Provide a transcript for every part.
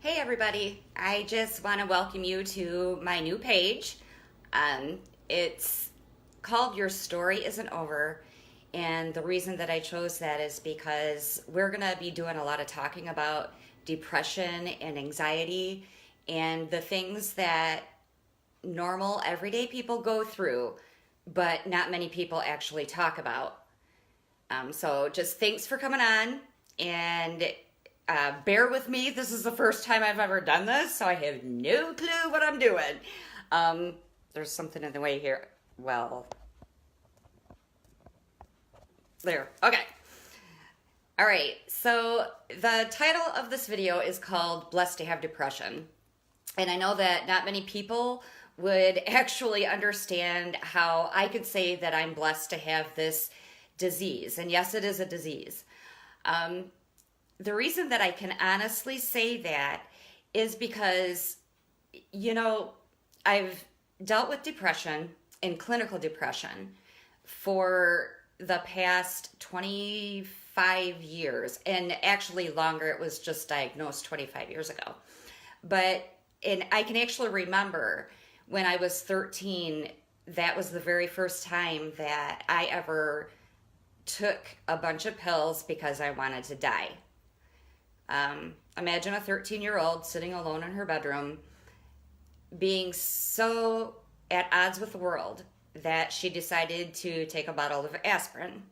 Hey everybody, I just want to welcome you to my new page. It's called Your Story Isn't Over, and the reason that I chose that is because we're going to be doing a lot of talking about depression and anxiety and the things that normal, everyday people go through, but not many people actually talk about. So just thanks for coming on and bear with me. This is the first time I've ever done this, so I have no clue what I'm doing. There's something in the way here. Well, there. Okay. All right. So the title of this video is called Blessed to Have Depression. And I know that not many people would actually understand how I could say that I'm blessed to have this disease. And yes, it is a disease. The reason that I can honestly say that is because, I've dealt with depression and clinical depression for the past 25 years, and actually longer. It was just diagnosed 25 years ago. And I can actually remember when I was 13, that was the very first time that I ever took a bunch of pills because I wanted to die. Imagine a 13-year-old sitting alone in her bedroom, being so at odds with the world that she decided to take a bottle of aspirin.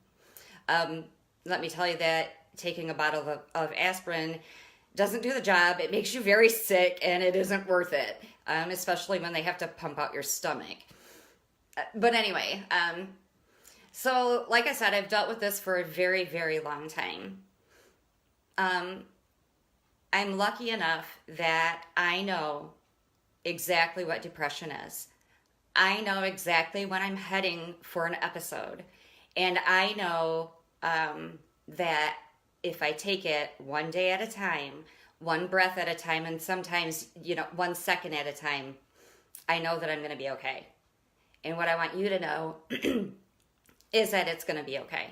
Let me tell you that taking a bottle of aspirin doesn't do the job. It makes you very sick, and it isn't worth it, especially when they have to pump out your stomach. But anyway, so like I said, I've dealt with this for a very, very long time. I'm lucky enough that I know exactly what depression is. I know exactly when I'm heading for an episode. And I know that if I take it one day at a time, one breath at a time, and sometimes, 1 second at a time, I know that I'm going to be okay. And what I want you to know is that it's going to be okay.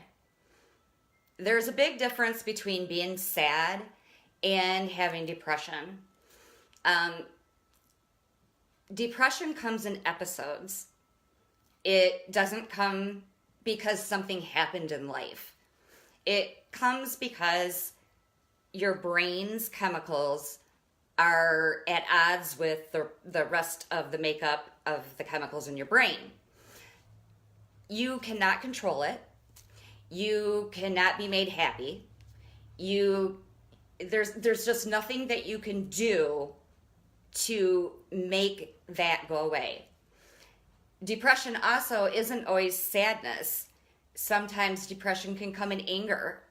There's a big difference between being sad and having depression. Depression comes in episodes. It doesn't come because something happened in life. It comes because your brain's chemicals are at odds with the rest of the makeup of the chemicals in your brain. You cannot control it. You cannot be made happy. There's just nothing that you can do to make that go away. Depression also isn't always sadness. Sometimes depression can come in anger.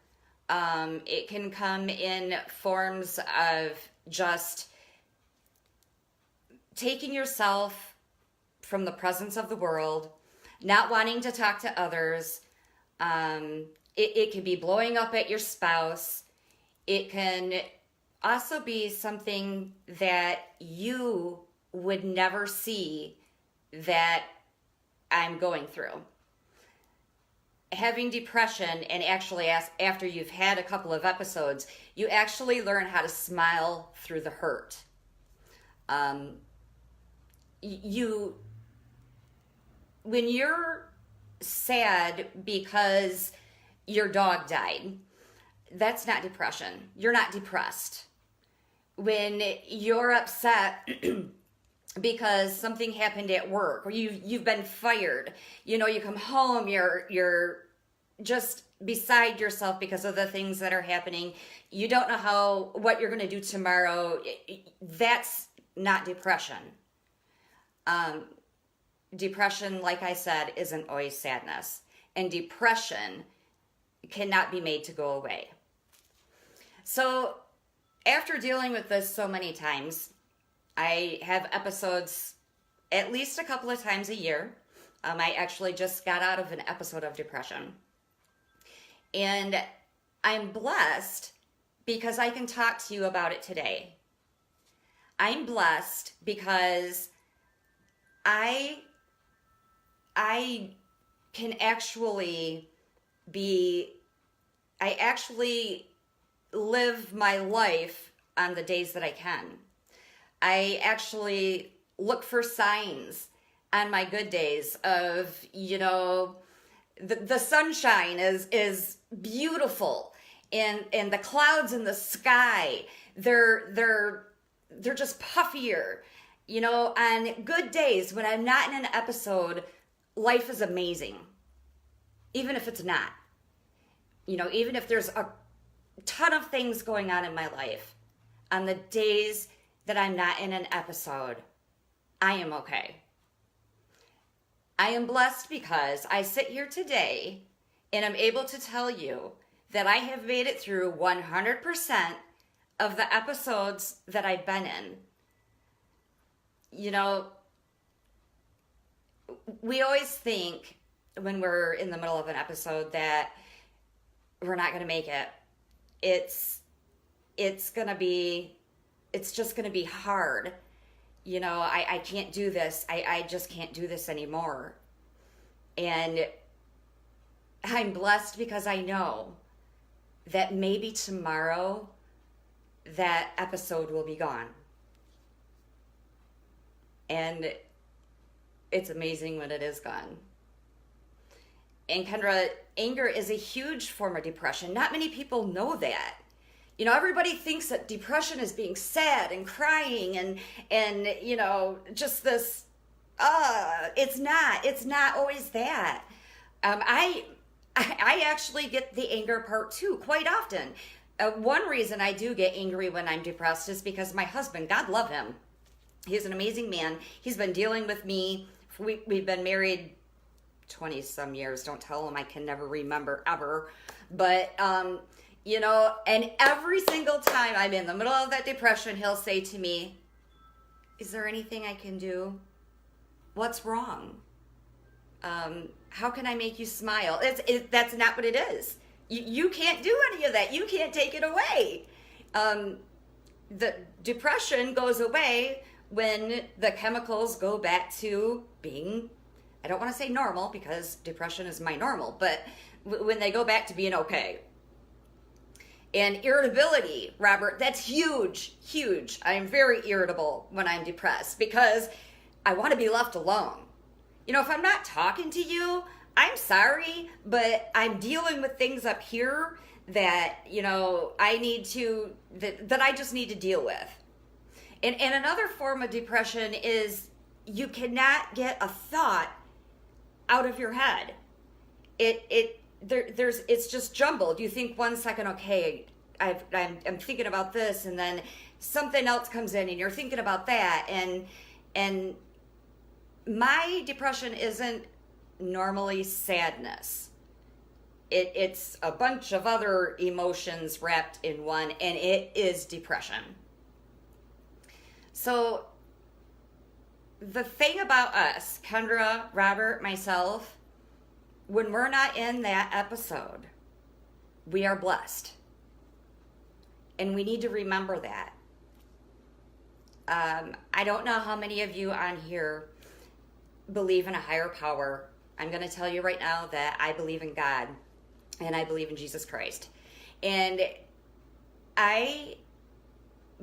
It can come in forms of just taking yourself from the presence of the world, not wanting to talk to others. It can be blowing up at your spouse. It can also be something that you would never see that I'm going through. Having depression, and actually after you've had a couple of episodes, you actually learn how to smile through the hurt. When you're sad because your dog died, that's not depression. You're not depressed. When you're upset because something happened at work, or you've been fired, you come home, you're just beside yourself because of the things that are happening. You don't know what you're going to do tomorrow. That's not depression. Depression, like I said, isn't always sadness. And depression cannot be made to go away. So after dealing with this so many times, I have episodes at least a couple of times a year. I actually just got out of an episode of depression. And I'm blessed because I can talk to you about it today. I'm blessed because I can actually I actually live my life on the days that I can. I actually look for signs on my good days of, the sunshine is beautiful, and the clouds in the sky, they're just puffier. On good days when I'm not in an episode, life is amazing. Even if it's not. Even if there's a ton of things going on in my life, on the days that I'm not in an episode, I am okay. I am blessed because I sit here today and I'm able to tell you that I have made it through 100% of the episodes that I've been in. We always think when we're in the middle of an episode that we're not going to make it. It's just going to be hard. I can't do this. I just can't do this anymore. And I'm blessed because I know that maybe tomorrow that episode will be gone. And it's amazing when it is gone. And Kendra, anger is a huge form of depression. Not many people know that. Everybody thinks that depression is being sad and crying and just this, it's not always that. I actually get the anger part too, quite often. One reason I do get angry when I'm depressed is because my husband, God love him, he's an amazing man. He's been dealing with me. We've been married 20 some years. Don't tell him, I can never remember ever. But, and every single time I'm in the middle of that depression, he'll say to me, is there anything I can do? What's wrong? How can I make you smile? That's not what it is. You can't do any of that. You can't take it away. The depression goes away when the chemicals go back to being, I don't want to say normal because depression is my normal, but when they go back to being okay. And irritability, Robert, that's huge, huge. I'm very irritable when I'm depressed because I want to be left alone. If I'm not talking to you, I'm sorry, but I'm dealing with things up here that, I need to, that I just need to deal with. And another form of depression is you cannot get a thought out of your head. It's just jumbled. You think 1 second, okay, I'm thinking about this, and then something else comes in, and you're thinking about that, and my depression isn't normally sadness. It's a bunch of other emotions wrapped in one, and it is depression. So the thing about us, Kendra, Robert, myself, when we're not in that episode, we are blessed. And we need to remember that. I don't know how many of you on here believe in a higher power. I'm going to tell you right now that I believe in God and I believe in Jesus Christ. And I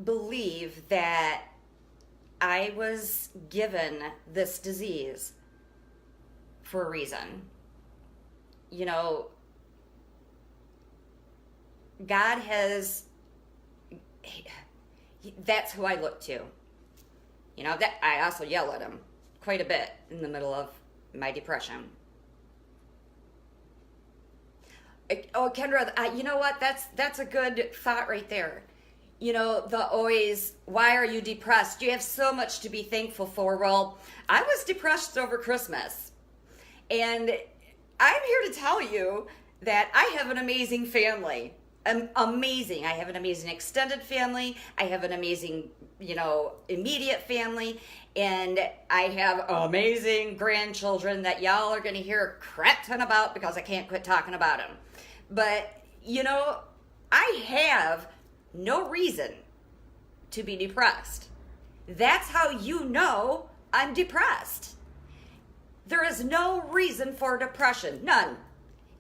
believe that I was given this disease for a reason. God has, that's who I look to. That I also yell at him quite a bit in the middle of my depression. Oh, Kendra, you know what? That's a good thought right there. The always, why are you depressed? You have so much to be thankful for. Well, I was depressed over Christmas. And I'm here to tell you that I have an amazing family. Amazing. I have an amazing extended family. I have an amazing, immediate family. And I have amazing grandchildren that y'all are going to hear a crap ton about because I can't quit talking about them. But, I have no reason to be depressed. That's how you know I'm depressed. There is no reason for depression. None.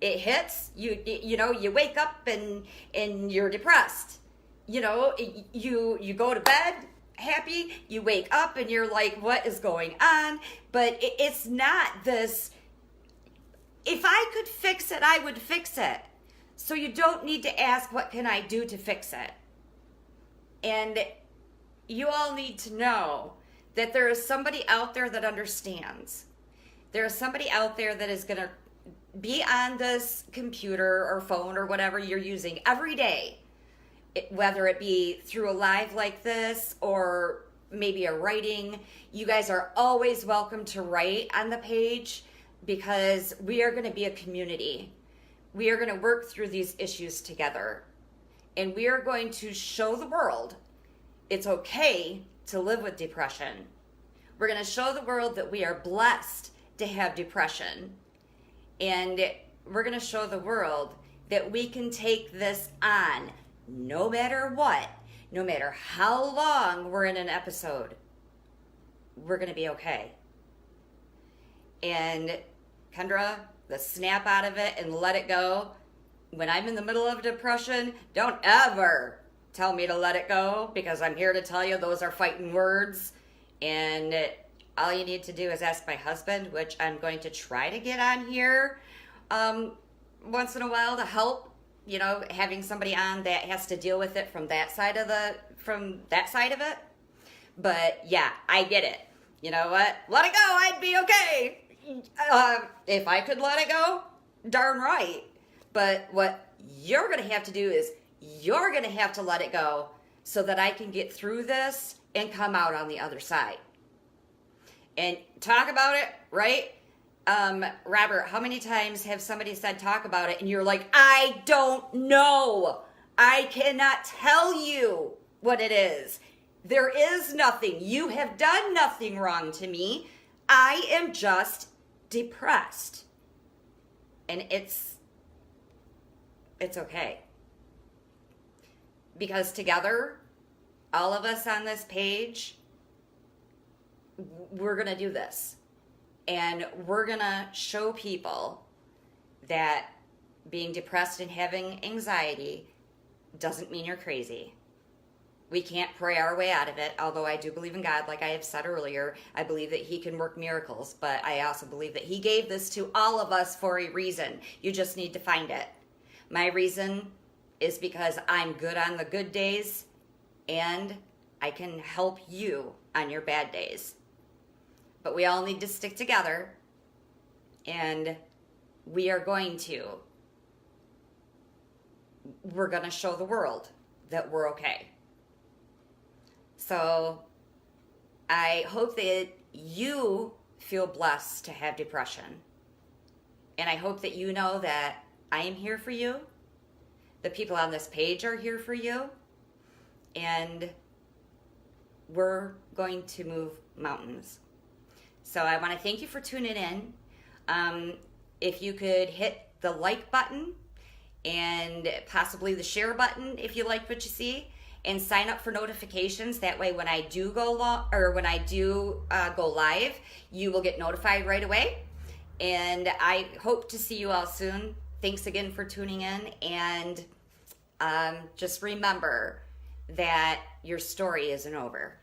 It hits, you wake up and you're depressed. you go to bed happy, you wake up and you're like, what is going on? But it's not this, if I could fix it, I would fix it. So you don't need to ask, what can I do to fix it? And you all need to know that there is somebody out there that understands. There is somebody out there that is going to be on this computer or phone or whatever you're using every day, whether it be through a live like this or maybe a writing. You guys are always welcome to write on the page, because we are going to be a community. We are going to work through these issues together, and we are going to show the world it's okay to live with depression. We're going to show the world that we are blessed to have depression, and we're going to show the world that we can take this on no matter what, no matter how long we're in an episode. We're going to be okay. And Kendra, the snap out of it and let it go. When I'm in the middle of depression, don't ever tell me to let it go, because I'm here to tell you those are fighting words. And all you need to do is ask my husband, which I'm going to try to get on here once in a while to help, having somebody on that has to deal with it from that side of it. But yeah, I get it. You know what? Let it go. I'd be okay. If I could let it go, darn right. But what you're going to have to do is you're going to have to let it go so that I can get through this and come out on the other side. And talk about it, right? Robert, how many times have somebody said talk about it and you're like, I don't know. I cannot tell you what it is. There is nothing. You have done nothing wrong to me. I am just depressed. And it's okay. Because together, all of us on this page, we're going to do this. And we're going to show people that being depressed and having anxiety doesn't mean you're crazy. We can't pray our way out of it, although I do believe in God, like I have said earlier. I believe that He can work miracles, but I also believe that He gave this to all of us for a reason. You just need to find it. My reason is because I'm good on the good days, and I can help you on your bad days. But we all need to stick together, and we're going to show the world that we're okay. So I hope that you feel blessed to have depression. And I hope that you know that I am here for you. The people on this page are here for you. And we're going to move mountains. So I want to thank you for tuning in. If you could hit the like button and possibly the share button if you like what you see, and sign up for notifications. That way, when I do go go live, you will get notified right away. And I hope to see you all soon. Thanks again for tuning in, and just remember that your story isn't over.